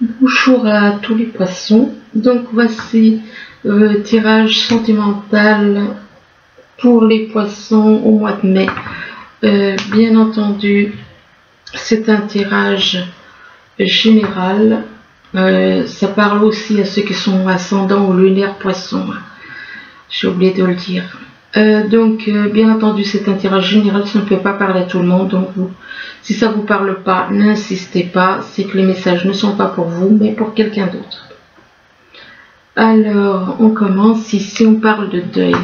Bonjour à tous les poissons. Donc voici le tirage sentimental pour les poissons au mois de mai. Bien entendu, c'est un tirage général. Ça parle aussi à ceux qui sont ascendants ou lunaires poissons. J'ai oublié de le dire. Bien entendu, c'est un tirage général, ça ne peut pas parler à tout le monde. Donc, si ça ne vous parle pas, n'insistez pas. C'est que les messages ne sont pas pour vous, mais pour quelqu'un d'autre. Alors, on commence. Ici, on parle de deuil.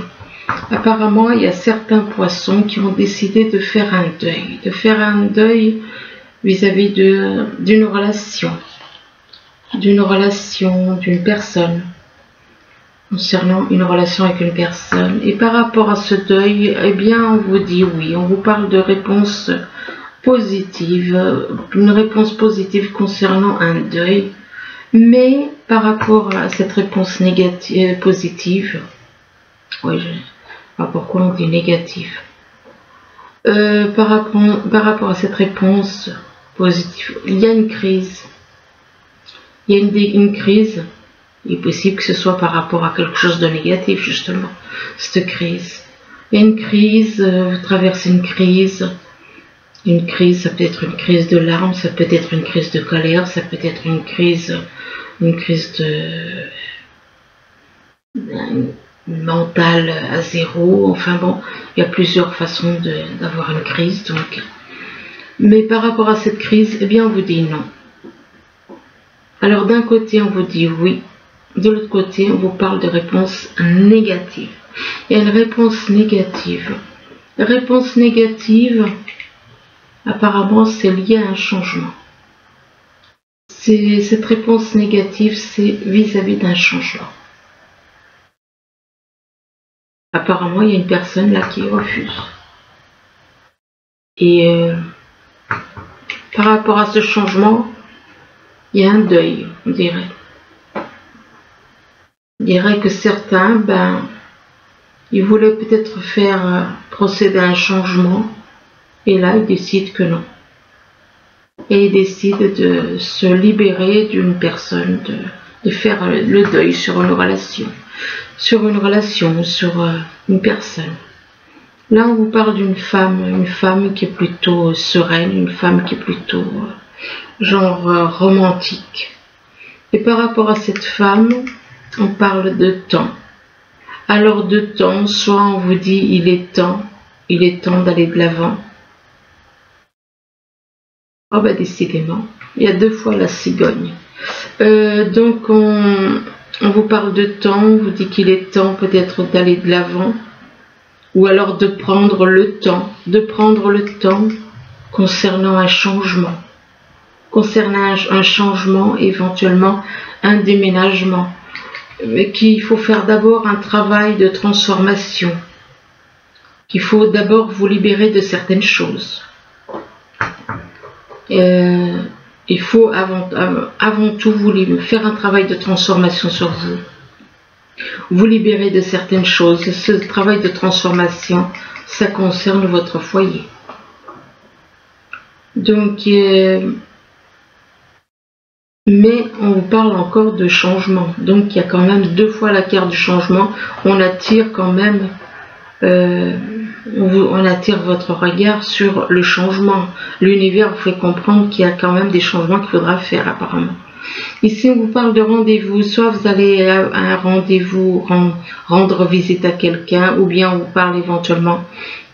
Apparemment, il y a certains poissons qui ont décidé de faire un deuil. De faire un deuil vis-à-vis d'une relation. D'une personne. Concernant une relation avec une personne. Et par rapport à ce deuil, eh bien, on vous dit oui. On vous parle de réponse positive. Une réponse positive concernant un deuil. Mais par rapport à cette réponse négative, positive, oui, je ne sais pas pourquoi on dit négative. Par rapport à cette réponse positive, il y a une crise. Il y a une crise. Il est possible que ce soit par rapport à quelque chose de négatif, justement, cette crise. Il y a une crise, vous traversez une crise. Une crise, ça peut être une crise de larmes, ça peut être une crise de colère, ça peut être une crise mentale à zéro. Enfin bon, il y a plusieurs façons d'avoir une crise. Donc. Mais par rapport à cette crise, eh bien, on vous dit non. Alors d'un côté, on vous dit oui. De l'autre côté, on vous parle de réponse négative. Il y a une réponse négative. La réponse négative, apparemment, c'est lié à un changement. Cette réponse négative, c'est vis-à-vis d'un changement. Apparemment, il y a une personne là qui refuse. Et par rapport à ce changement, il y a un deuil, on dirait. On dirait que certains, ils voulaient peut-être faire procéder à un changement, et là, ils décident que non. Et ils décident de se libérer d'une personne, de faire le deuil sur une relation, sur une personne. Là, on vous parle d'une femme, une femme qui est plutôt sereine, une femme qui est plutôt romantique. Et par rapport à cette femme, on parle de temps. Alors de temps, soit on vous dit il est temps d'aller de l'avant. Oh décidément, il y a deux fois la cigogne. Donc on vous parle de temps, on vous dit qu'il est temps peut-être d'aller de l'avant. Ou alors de prendre le temps concernant un changement. Concernant un changement, éventuellement un déménagement. Qu'il faut faire d'abord un travail de transformation, qu'il faut d'abord vous libérer de certaines choses. Il faut avant tout faire un travail de transformation sur vous. Vous libérer de certaines choses. Ce travail de transformation, ça concerne votre foyer. Donc, mais on vous parle encore de changement. Donc il y a quand même deux fois la carte du changement. On attire quand même, on attire votre regard sur le changement. L'univers vous fait comprendre qu'il y a quand même des changements qu'il faudra faire apparemment. Ici on vous parle de rendez-vous. Soit vous allez à un rendez-vous, rendre visite à quelqu'un, ou bien on vous parle éventuellement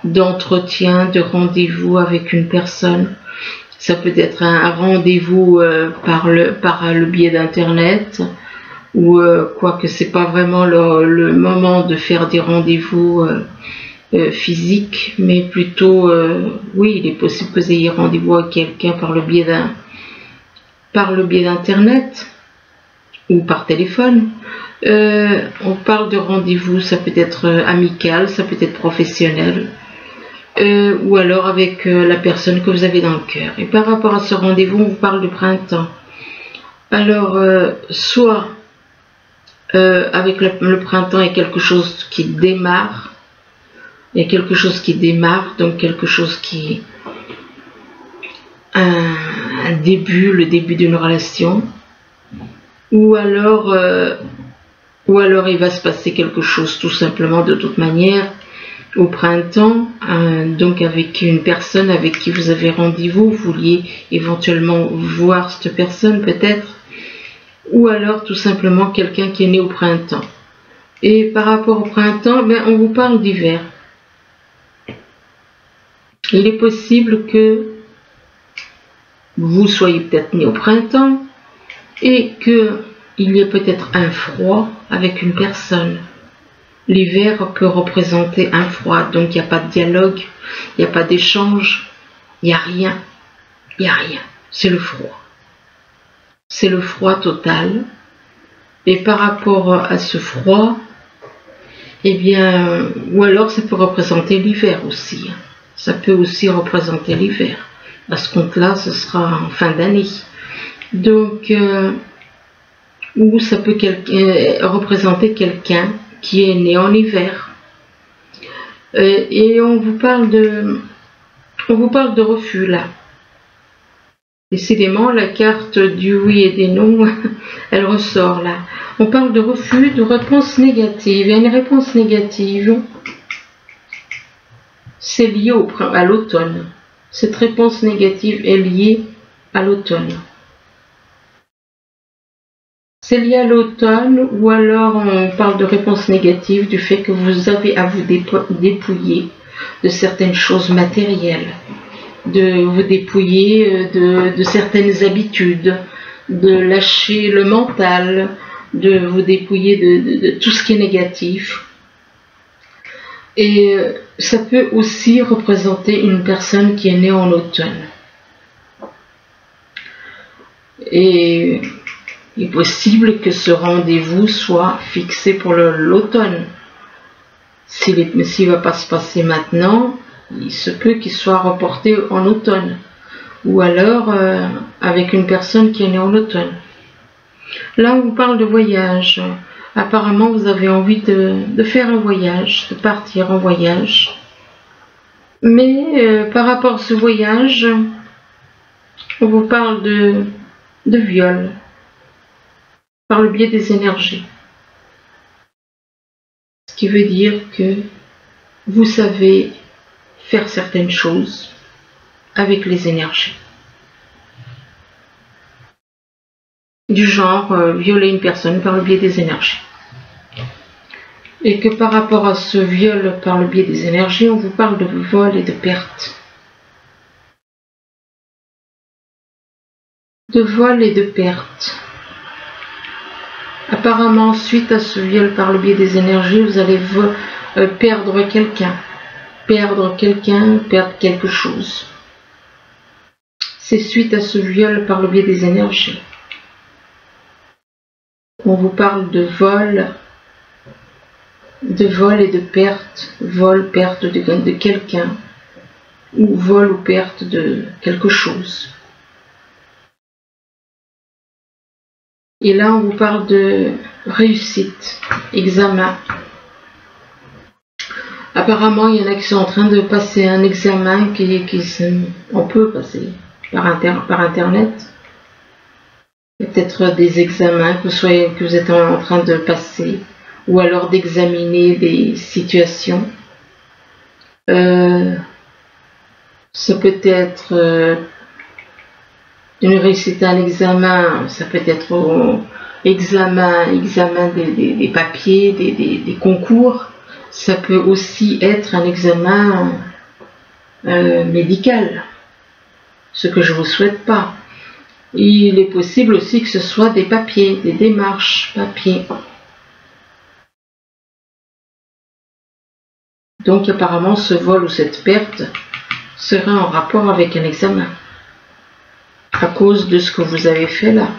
d'entretien, de rendez-vous avec une personne. Ça peut être un rendez-vous par le biais d'internet, ou quoique c'est pas vraiment le moment de faire des rendez-vous physiques, mais plutôt oui, il est possible que vous ayez rendez-vous avec quelqu'un par le biais d'internet ou par téléphone. On parle de rendez-vous, ça peut être amical, ça peut être professionnel. Ou alors avec la personne que vous avez dans le cœur. Et par rapport à ce rendez-vous, on vous parle de printemps. Alors, soit avec le printemps, il y a quelque chose qui démarre. Il y a quelque chose qui démarre, donc quelque chose qui... le début d'une relation. ou alors il va se passer quelque chose tout simplement de toute manière au printemps, donc avec une personne avec qui vous avez rendez-vous, vous vouliez éventuellement voir cette personne peut-être, ou alors tout simplement quelqu'un qui est né au printemps. Et par rapport au printemps, on vous parle d'hiver. Il est possible que vous soyez peut-être né au printemps et qu'il y ait peut-être un froid avec une personne. L'hiver peut représenter un froid, donc il n'y a pas de dialogue, il n'y a pas d'échange, il n'y a rien. Il n'y a rien. C'est le froid. C'est le froid total. Et par rapport à ce froid, ou alors ça peut représenter l'hiver aussi. Ça peut aussi représenter l'hiver. À ce compte-là, ce sera en fin d'année. Donc, ou ça peut représenter quelqu'un qui est né en hiver. Et on vous parle de refus là. Décidément, la carte du oui et des non, elle ressort là. On parle de refus, de réponse négative. Et une réponse négative, c'est lié à l'automne. Cette réponse négative est liée à l'automne. C'est lié à l'automne, ou alors on parle de réponse négative du fait que vous avez à vous dépouiller de certaines choses matérielles, de vous dépouiller de certaines habitudes, de lâcher le mental, de vous dépouiller de tout ce qui est négatif. Et ça peut aussi représenter une personne qui est née en automne. Et il est possible que ce rendez-vous soit fixé pour l'automne. S'il ne va pas se passer maintenant, il se peut qu'il soit reporté en automne. Ou alors avec une personne qui est née en automne. Là, on vous parle de voyage. Apparemment, vous avez envie de faire un voyage, de partir en voyage. Mais par rapport à ce voyage, on vous parle de viol par le biais des énergies. Ce qui veut dire que vous savez faire certaines choses avec les énergies. Du genre violer une personne par le biais des énergies. Et que par rapport à ce viol par le biais des énergies, on vous parle de vol et de perte. De vol et de perte. Apparemment, suite à ce viol par le biais des énergies, vous allez perdre quelqu'un. Perdre quelque chose. C'est suite à ce viol par le biais des énergies. On vous parle de vol et de perte. Vol, perte de quelqu'un. Ou vol ou perte de quelque chose. Et là, on vous parle de réussite, examen. Apparemment, il y en a qui sont en train de passer un examen on peut passer par Internet. Peut-être des examens que vous êtes en train de passer, ou alors d'examiner des situations. Ça peut être une réussite à un examen, ça peut être examen des papiers, des concours. Ça peut aussi être un examen médical, ce que je ne vous souhaite pas. Il est possible aussi que ce soit des papiers, des démarches papiers. Donc apparemment ce vol ou cette perte serait en rapport avec un examen, à cause de ce que vous avez fait là.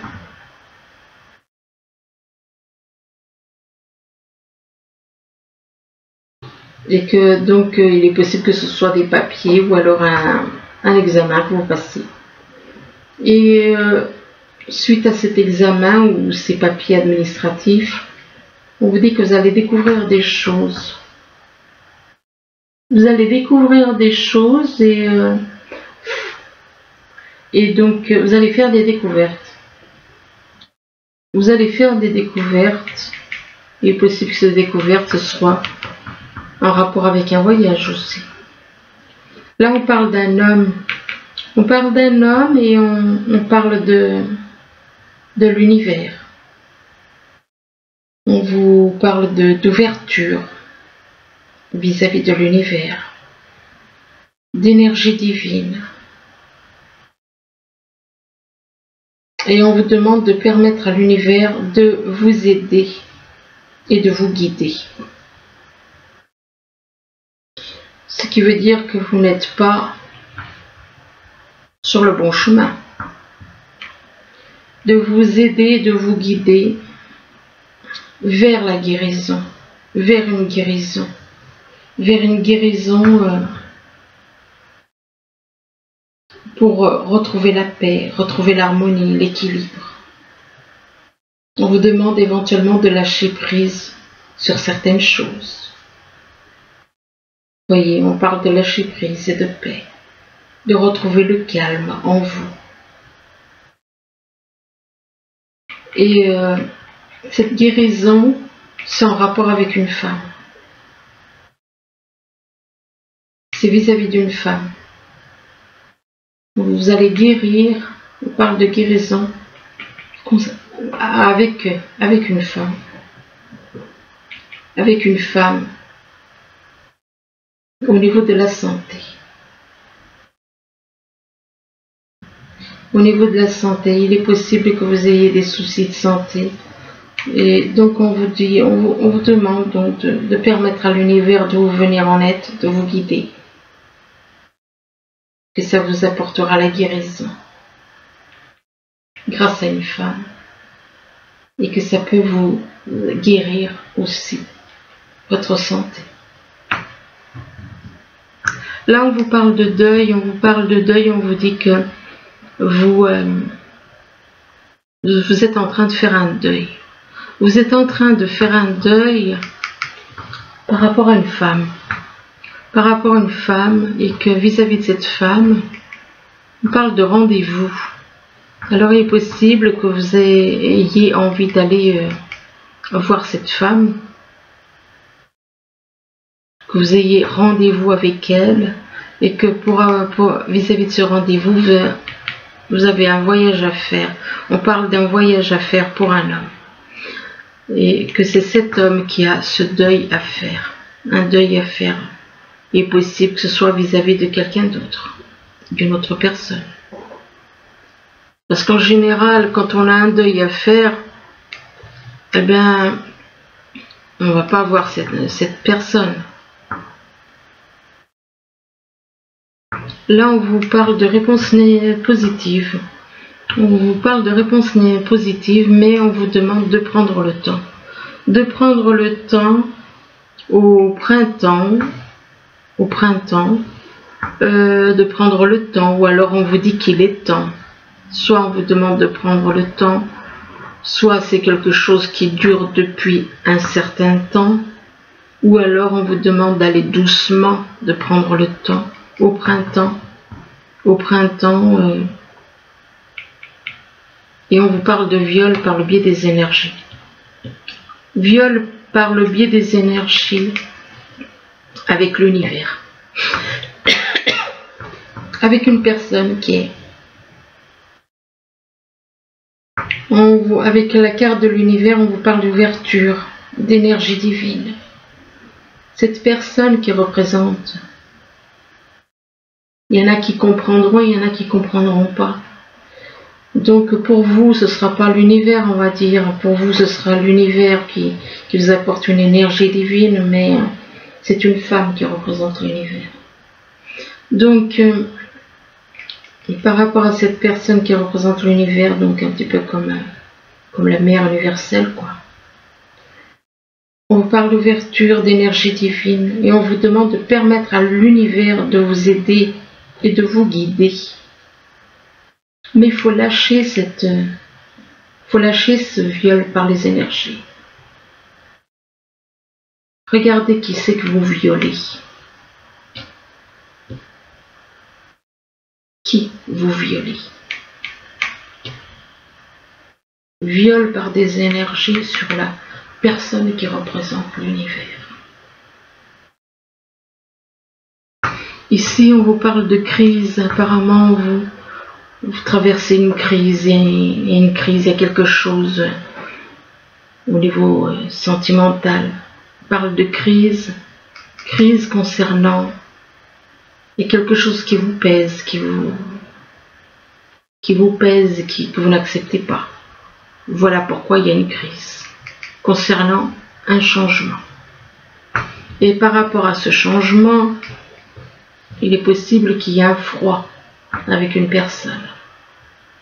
Et que donc il est possible que ce soit des papiers ou alors un examen que vous passez. Et suite à cet examen ou ces papiers administratifs, on vous dit que vous allez découvrir des choses. Vous allez découvrir des choses et donc vous allez faire des découvertes. Vous allez faire des découvertes. Il est possible que ces découvertes soient en rapport avec un voyage aussi. Là, on parle d'un homme. On parle d'un homme et on parle de l'univers. On vous parle d'ouverture vis-à-vis de l'univers, d'énergie divine. Et on vous demande de permettre à l'univers de vous aider et de vous guider. Ce qui veut dire que vous n'êtes pas sur le bon chemin. De vous aider, de vous guider vers la guérison, vers une guérison, pour retrouver la paix, retrouver l'harmonie, l'équilibre. On vous demande éventuellement de lâcher prise sur certaines choses. Voyez, on parle de lâcher prise et de paix, de retrouver le calme en vous. Et cette guérison, c'est en rapport avec une femme. C'est vis-à-vis d'une femme. Vous allez guérir, on parle de guérison avec une femme. Avec une femme au niveau de la santé. Au niveau de la santé, il est possible que vous ayez des soucis de santé. Et donc on vous dit, on vous demande donc de permettre à l'univers de vous venir en aide, de vous guider. Que ça vous apportera la guérison grâce à une femme. Et que ça peut vous guérir aussi votre santé. Là on vous parle de deuil, on vous dit que vous êtes en train de faire un deuil. Vous êtes en train de faire un deuil par rapport à une femme. Par rapport à une femme, et que vis-à-vis de cette femme, on parle de rendez-vous. Alors il est possible que vous ayez envie d'aller voir cette femme, que vous ayez rendez-vous avec elle, et que vis-à-vis de ce rendez-vous, vous avez un voyage à faire. On parle d'un voyage à faire pour un homme. Et que c'est cet homme qui a ce deuil à faire. Un deuil à faire. Il est possible que ce soit vis-à-vis de quelqu'un d'autre, d'une autre personne. Parce qu'en général, quand on a un deuil à faire, eh bien, on ne va pas voir cette personne. Là, on vous parle de réponses positives. On vous parle de réponses positives, mais on vous demande de prendre le temps. De prendre le temps au printemps, de prendre le temps, ou alors on vous dit qu'il est temps. Soit on vous demande de prendre le temps, soit c'est quelque chose qui dure depuis un certain temps, ou alors on vous demande d'aller doucement, de prendre le temps au printemps. Et on vous parle de viol par le biais des énergies. Viol par le biais des énergies avec l'univers. Avec une personne qui est... Avec la carte de l'univers, on vous parle d'ouverture, d'énergie divine. Cette personne qui représente... Il y en a qui comprendront, il y en a qui ne comprendront pas. Donc pour vous, ce ne sera pas l'univers, on va dire. Pour vous, ce sera l'univers qui vous apporte une énergie divine, mais c'est une femme qui représente l'univers. Donc, par rapport à cette personne qui représente l'univers, donc un petit peu comme la mère universelle, quoi. On vous parle d'ouverture, d'énergie divine, et on vous demande de permettre à l'univers de vous aider et de vous guider. Mais il faut lâcher ce viol par les énergies. Regardez qui c'est que vous violez. Qui vous violez. viol par des énergies sur la personne qui représente l'univers. Ici, on vous parle de crise. Apparemment, vous traversez une crise. Il y a une crise, il y a quelque chose au niveau sentimental. On parle de crise concernant. Il y a quelque chose qui vous pèse, que vous n'acceptez pas. Voilà pourquoi il y a une crise concernant un changement. Et par rapport à ce changement, il est possible qu'il y ait un froid avec une personne.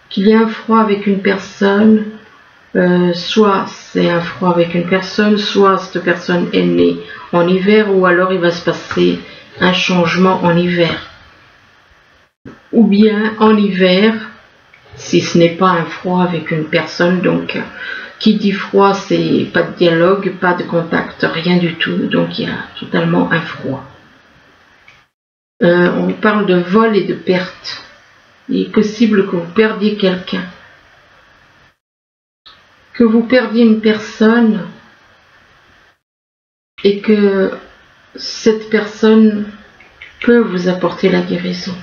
Qu'il y ait un froid avec une personne, soit c'est un froid avec une personne, soit cette personne est née en hiver, ou alors il va se passer un changement en hiver. Ou bien en hiver, si ce n'est pas un froid avec une personne, donc qui dit froid, c'est pas de dialogue, pas de contact, rien du tout, donc il y a totalement un froid. On parle de vol et de perte. Il est possible que vous perdiez quelqu'un, que vous perdiez une personne et que cette personne peut vous apporter la guérison.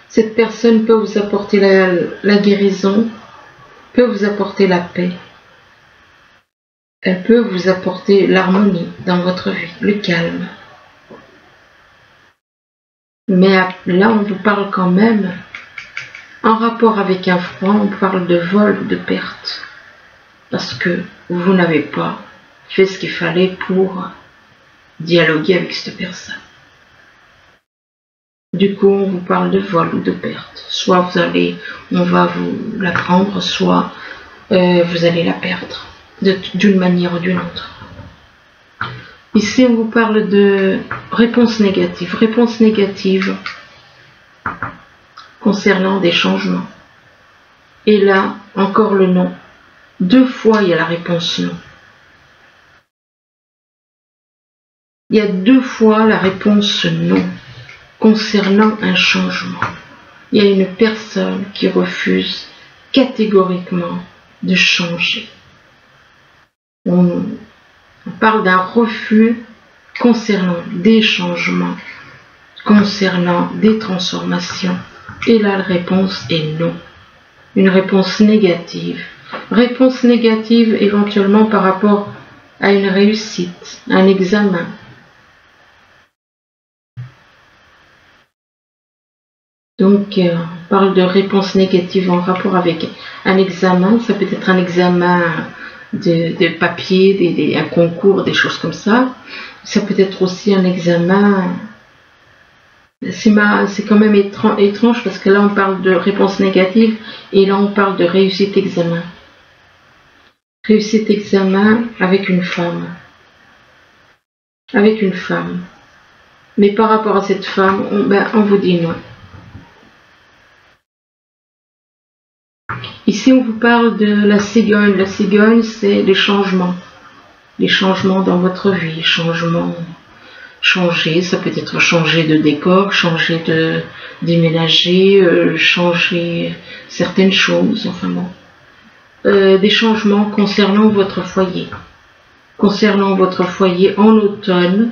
Cette personne peut vous apporter la guérison, peut vous apporter la paix. Elle peut vous apporter l'harmonie dans votre vie, le calme. Mais là, on vous parle quand même, en rapport avec un froid, on parle de vol ou de perte. Parce que vous n'avez pas fait ce qu'il fallait pour dialoguer avec cette personne. Du coup, on vous parle de vol ou de perte. Soit on va vous la prendre, soit vous allez la perdre, d'une manière ou d'une autre. Ici, on vous parle de réponse négative. Réponse négative concernant des changements. Et là, encore le non. 2 fois, il y a la réponse non. Il y a 2 fois la réponse non concernant un changement. Il y a une personne qui refuse catégoriquement de changer. On parle d'un refus concernant des changements, concernant des transformations. Et là, la réponse est non. Une réponse négative. Réponse négative éventuellement par rapport à une réussite, un examen. Donc, on parle de réponse négative en rapport avec un examen. Ça peut être un examen de papier, un concours, des choses comme ça. Ça peut être aussi un examen. C'est quand même étrange parce que là, on parle de réponse négative et là, on parle de réussite examen. Réussite examen avec une femme. Avec une femme. Mais par rapport à cette femme, on vous dit non. Ici, on vous parle de la cigogne. La cigogne, c'est les changements. Les changements dans votre vie. Changer, ça peut être changer de décor, changer de déménager, changer certaines choses, enfin bon. Des changements concernant votre foyer. Concernant votre foyer en automne,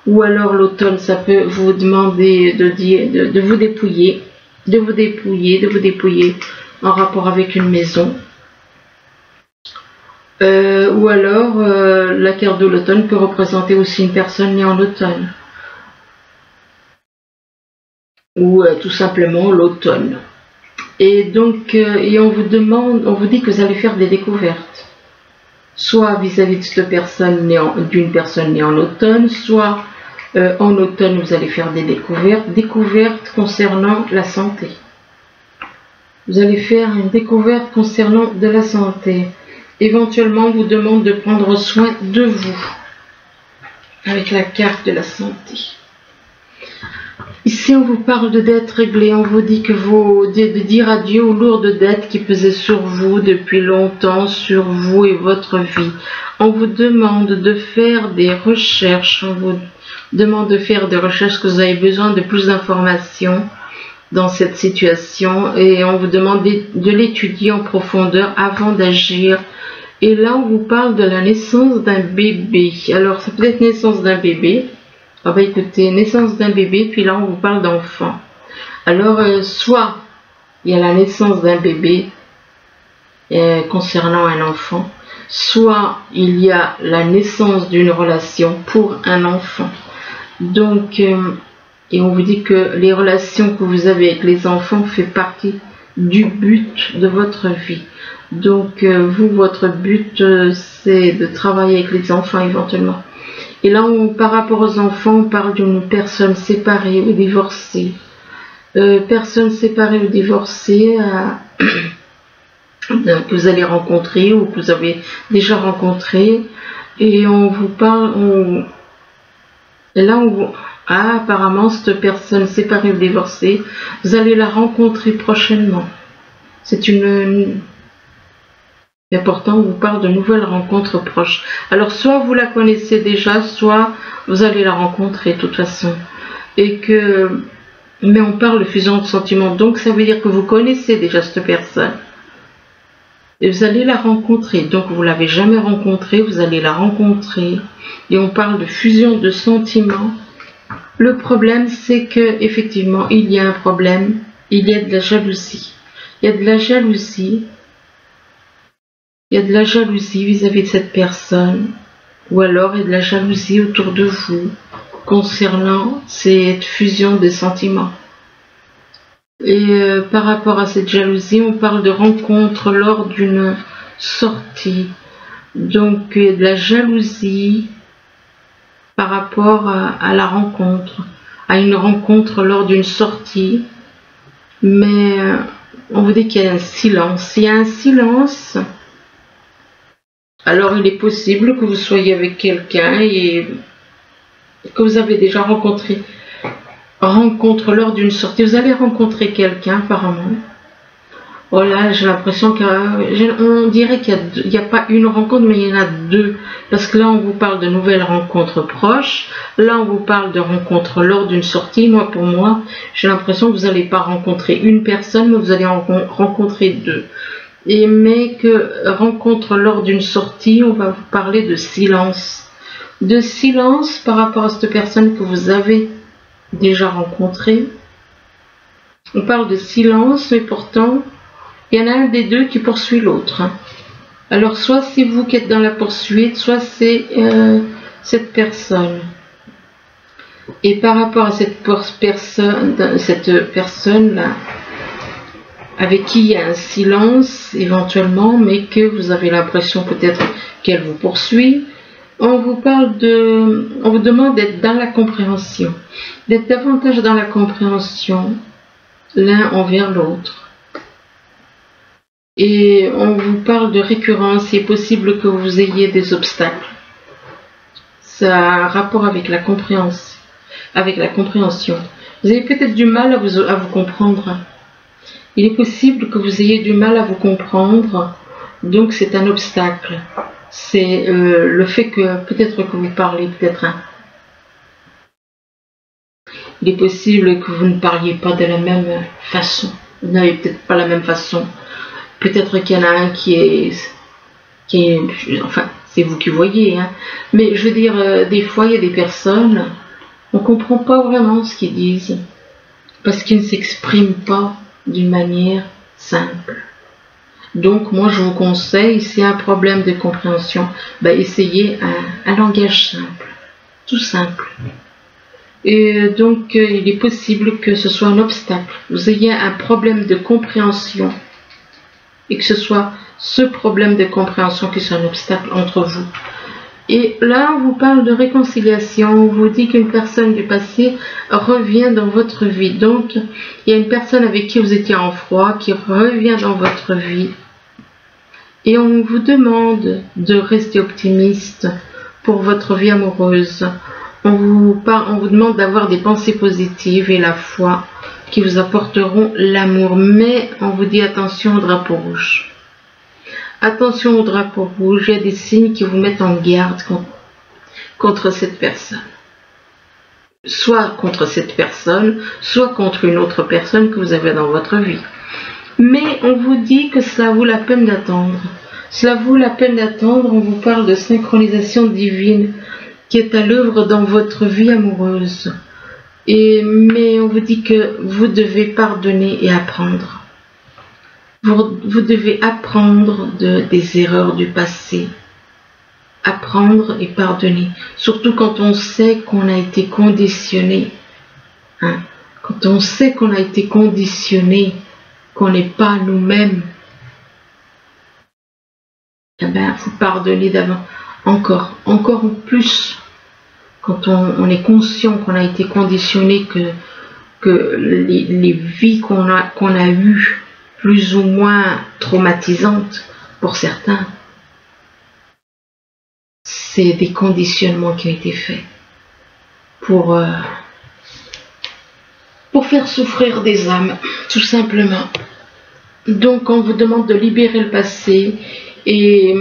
ou alors l'automne, ça peut vous demander de vous dépouiller, en rapport avec une maison. Ou alors, la carte de l'automne peut représenter aussi une personne née en automne. Ou tout simplement l'automne. Et donc, on vous dit que vous allez faire des découvertes. Soit vis-à-vis de cette personne d'une personne née en automne, soit en automne vous allez faire des découvertes concernant la santé. Vous allez faire une découverte concernant de la santé. Éventuellement, on vous demande de prendre soin de vous avec la carte de la santé. Ici, on vous parle de dettes réglées. On vous dit de dire adieu aux lourdes dettes qui pesaient sur vous depuis longtemps, sur vous et votre vie. On vous demande de faire des recherches. On vous demande de faire des recherches, que vous avez besoin de plus d'informations, dans cette situation et on vous demande de l'étudier en profondeur avant d'agir. Et là, on vous parle de la naissance d'un bébé. Alors, c'est peut-être naissance d'un bébé. Ah bah écoutez, naissance d'un bébé, puis là, on vous parle d'enfant. Alors, soit il y a la naissance d'un bébé concernant un enfant, soit il y a la naissance d'une relation pour un enfant. Donc, et on vous dit que les relations que vous avez avec les enfants fait partie du but de votre vie. Donc, vous, votre but, c'est de travailler avec les enfants éventuellement. Et là, par rapport aux enfants, on parle d'une personne séparée ou divorcée. Personne séparée ou divorcée que vous allez rencontrer ou que vous avez déjà rencontré. Et on vous parle... Et là, apparemment, cette personne séparée ou divorcée, vous allez la rencontrer prochainement. C'est une... important, on vous parle de nouvelles rencontres proches. Alors, soit vous la connaissez déjà, soit vous allez la rencontrer de toute façon. Mais on parle de fusion de sentiments, donc ça veut dire que vous connaissez déjà cette personne. Et vous allez la rencontrer, donc vous ne l'avez jamais rencontrée, vous allez la rencontrer. Et on parle de fusion de sentiments. Le problème, c'est que effectivement, il y a un problème, il y a de la jalousie. Il y a de la jalousie. Il y a de la jalousie vis-à-vis de cette personne, ou alors il y a de la jalousie autour de vous concernant cette fusion des sentiments. Et par rapport à cette jalousie, on parle de rencontre lors d'une sortie. Donc il y a de la jalousie par rapport à la rencontre, à une rencontre lors d'une sortie. Mais on vous dit qu'il y a un silence. S'il y a un silence, alors il est possible que vous soyez avec quelqu'un et que vous avez déjà rencontré. Rencontre lors d'une sortie, vous allez rencontrer quelqu'un apparemment. Voilà, j'ai l'impression qu'on dirait qu'il n'y a pas une rencontre, mais il y en a deux. Parce que là, on vous parle de nouvelles rencontres proches. Là, on vous parle de rencontres lors d'une sortie. Moi, pour moi, j'ai l'impression que vous n'allez pas rencontrer une personne, mais vous allez rencontrer deux. Mais que rencontre lors d'une sortie, on va vous parler de silence. De silence par rapport à cette personne que vous avez déjà rencontrée. On parle de silence, mais pourtant, il y en a un des deux qui poursuit l'autre. Alors, soit c'est vous qui êtes dans la poursuite, soit c'est cette personne. Et par rapport à cette personne-là, avec qui il y a un silence éventuellement, mais que vous avez l'impression peut-être qu'elle vous poursuit, on vous demande d'être dans la compréhension, d'être davantage dans la compréhension l'un envers l'autre. Et on vous parle de récurrence, il est possible que vous ayez des obstacles. Ça a un rapport avec la compréhension. Vous avez peut-être du mal à vous comprendre. Il est possible que vous ayez du mal à vous comprendre, donc c'est un obstacle. C'est le fait que peut-être que vous parlez peut-être il est possible que vous ne parliez pas de la même façon. Vous n'avez peut-être pas la même façon. Peut-être qu'il y en a un qui est enfin, c'est vous qui voyez, hein. Mais je veux dire, des fois, il y a des personnes, on ne comprend pas vraiment ce qu'ils disent, parce qu'ils ne s'expriment pas d'une manière simple. Donc, moi, je vous conseille, s'il y a un problème de compréhension, essayez un langage simple, tout simple. Et donc, il est possible que ce soit un obstacle. Vous ayez un problème de compréhension et que ce soit ce problème de compréhension qui soit un obstacle entre vous. Et là, on vous parle de réconciliation. On vous dit qu'une personne du passé revient dans votre vie. Donc, il y a une personne avec qui vous étiez en froid qui revient dans votre vie. Et on vous demande de rester optimiste pour votre vie amoureuse. On vous demande d'avoir des pensées positives et la foi qui vous apporteront l'amour. Mais on vous dit attention au drapeau rouge. Attention au drapeau rouge, il y a des signes qui vous mettent en garde contre cette personne. soit contre cette personne, soit contre une autre personne que vous avez dans votre vie. Mais on vous dit que cela vaut la peine d'attendre. Cela vaut la peine d'attendre, on vous parle de synchronisation divine qui est à l'œuvre dans votre vie amoureuse. Mais on vous dit que vous devez pardonner et apprendre. Vous devez apprendre des erreurs du passé. Apprendre et pardonner. Surtout quand on sait qu'on a été conditionné. Hein? Quand on sait qu'on a été conditionné, qu'on n'est pas nous-mêmes, eh bien, vous pardonnez d'avant. Encore plus. Quand on est conscient qu'on a été conditionné, que les vies qu'on a eues, plus ou moins traumatisantes pour certains, c'est des conditionnements qui ont été faits pour faire souffrir des âmes, tout simplement. Donc on vous demande de libérer le passé et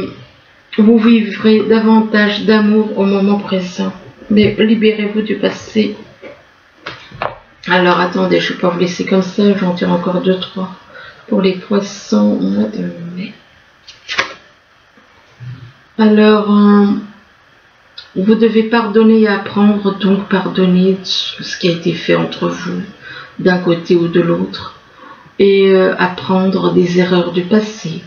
vous vivrez davantage d'amour au moment présent. Mais libérez-vous du passé. Alors attendez, je ne vais pas vous laisser comme ça, j'en tire encore 2-3 pour les poissons au mois de mai. Alors, vous devez pardonner et apprendre, donc pardonner ce qui a été fait entre vous, d'un côté ou de l'autre, et apprendre des erreurs du passé.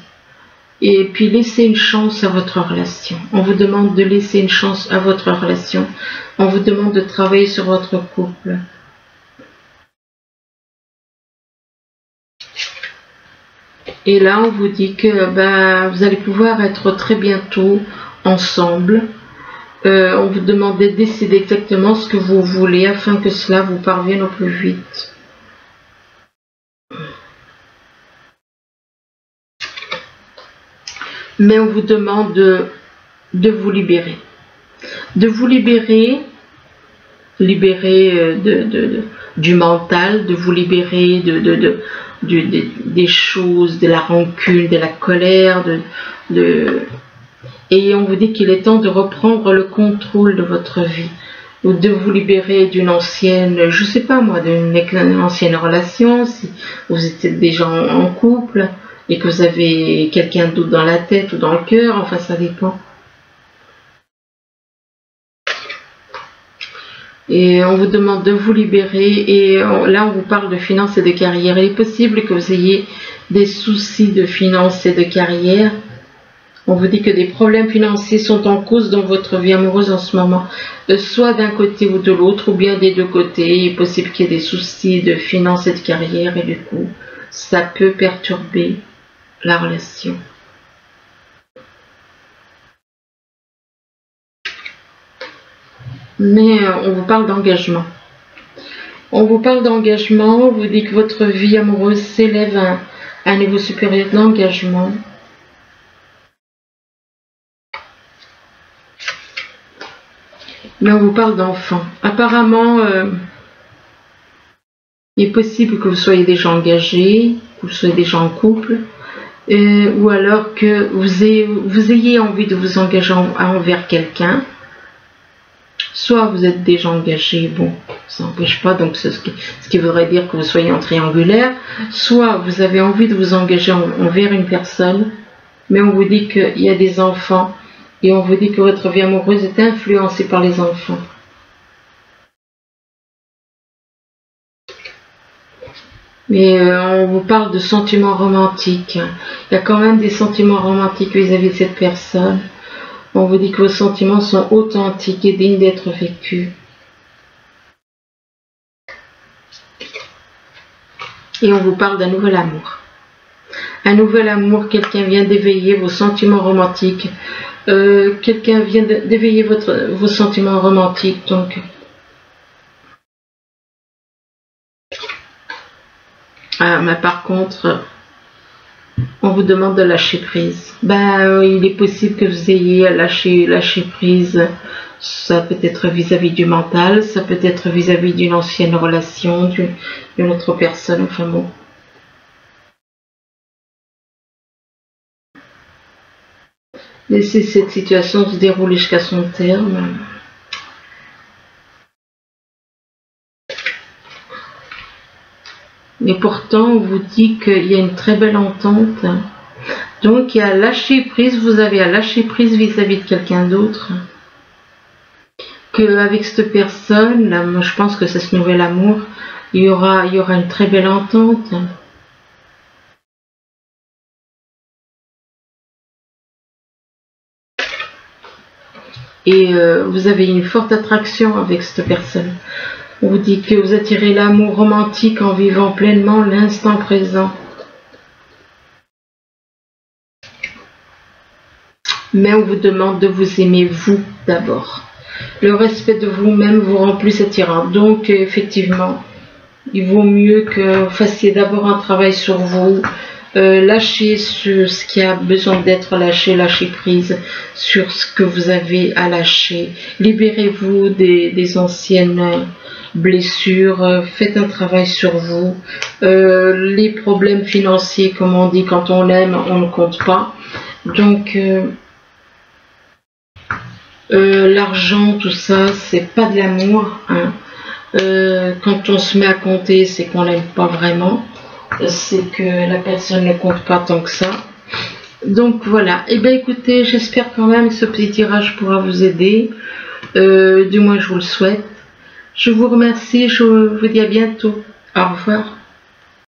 Et puis laisser une chance à votre relation. On vous demande de laisser une chance à votre relation. On vous demande de travailler sur votre couple. Et là, on vous dit que vous allez pouvoir être très bientôt ensemble. On vous demande de décider exactement ce que vous voulez afin que cela vous parvienne au plus vite. Mais on vous demande de vous libérer. De vous libérer du mental, de vous libérer des choses, de la rancune, de la colère, et on vous dit qu'il est temps de reprendre le contrôle de votre vie, ou de vous libérer d'une ancienne, je sais pas moi, d'une ancienne relation, si vous êtes déjà en couple, et que vous avez quelqu'un d'autre dans la tête ou dans le cœur, enfin ça dépend. Et on vous demande de vous libérer, et là on vous parle de finances et de carrière. Il est possible que vous ayez des soucis de finances et de carrière. On vous dit que des problèmes financiers sont en cause dans votre vie amoureuse en ce moment, soit d'un côté ou de l'autre, ou bien des deux côtés. Il est possible qu'il y ait des soucis de finances et de carrière, et du coup ça peut perturber la relation. Mais on vous parle d'engagement. On vous parle d'engagement, on vous dit que votre vie amoureuse s'élève à un niveau supérieur d'engagement. Mais on vous parle d'enfants. Apparemment, il est possible que vous soyez déjà engagé, que vous soyez déjà en couple, ou alors que vous ayez envie de vous engager envers quelqu'un. Soit vous êtes déjà engagé, bon, ça n'empêche pas, donc c'est ce qui voudrait dire que vous soyez en triangulaire. Soit vous avez envie de vous engager envers une personne, mais on vous dit qu'il y a des enfants, et on vous dit que votre vie amoureuse est influencée par les enfants. Mais on vous parle de sentiments romantiques. Il y a quand même des sentiments romantiques vis-à-vis de cette personne. On vous dit que vos sentiments sont authentiques et dignes d'être vécus. Et on vous parle d'un nouvel amour. Un nouvel amour, quelqu'un vient d'éveiller vos sentiments romantiques. Quelqu'un vient d'éveiller vos sentiments romantiques. Donc, mais par contre, on vous demande de lâcher prise. Il est possible que vous ayez lâché prise. Ça peut être vis-à-vis du mental, ça peut être vis-à-vis d'une ancienne relation, d'une autre personne, enfin bon. Laissez cette situation se dérouler jusqu'à son terme. Et pourtant, on vous dit qu'il y a une très belle entente. Donc, il y a lâcher prise, vous avez à lâcher prise vis-à-vis de quelqu'un d'autre. Qu'avec cette personne, là, moi je pense que c'est ce nouvel amour, il y aura une très belle entente. Et vous avez une forte attraction avec cette personne. On vous dit que vous attirez l'amour romantique en vivant pleinement l'instant présent. Mais on vous demande de vous aimer vous d'abord. Le respect de vous-même vous rend plus attirant. Donc effectivement, il vaut mieux que vous fassiez d'abord un travail sur vous. Lâchez sur ce qui a besoin d'être lâché, lâchez prise sur ce que vous avez à lâcher. Libérez-vous des anciennes blessures, faites un travail sur vous. Les problèmes financiers, comme on dit, quand on aime, on ne compte pas. Donc, l'argent, tout ça, c'est pas de l'amour. Hein. Quand on se met à compter, c'est qu'on n'aime pas vraiment. C'est que la personne ne compte pas tant que ça. Donc voilà. Et bien écoutez, j'espère quand même que ce petit tirage pourra vous aider. Du moins, je vous le souhaite. Je vous remercie. Je vous dis à bientôt. Au revoir.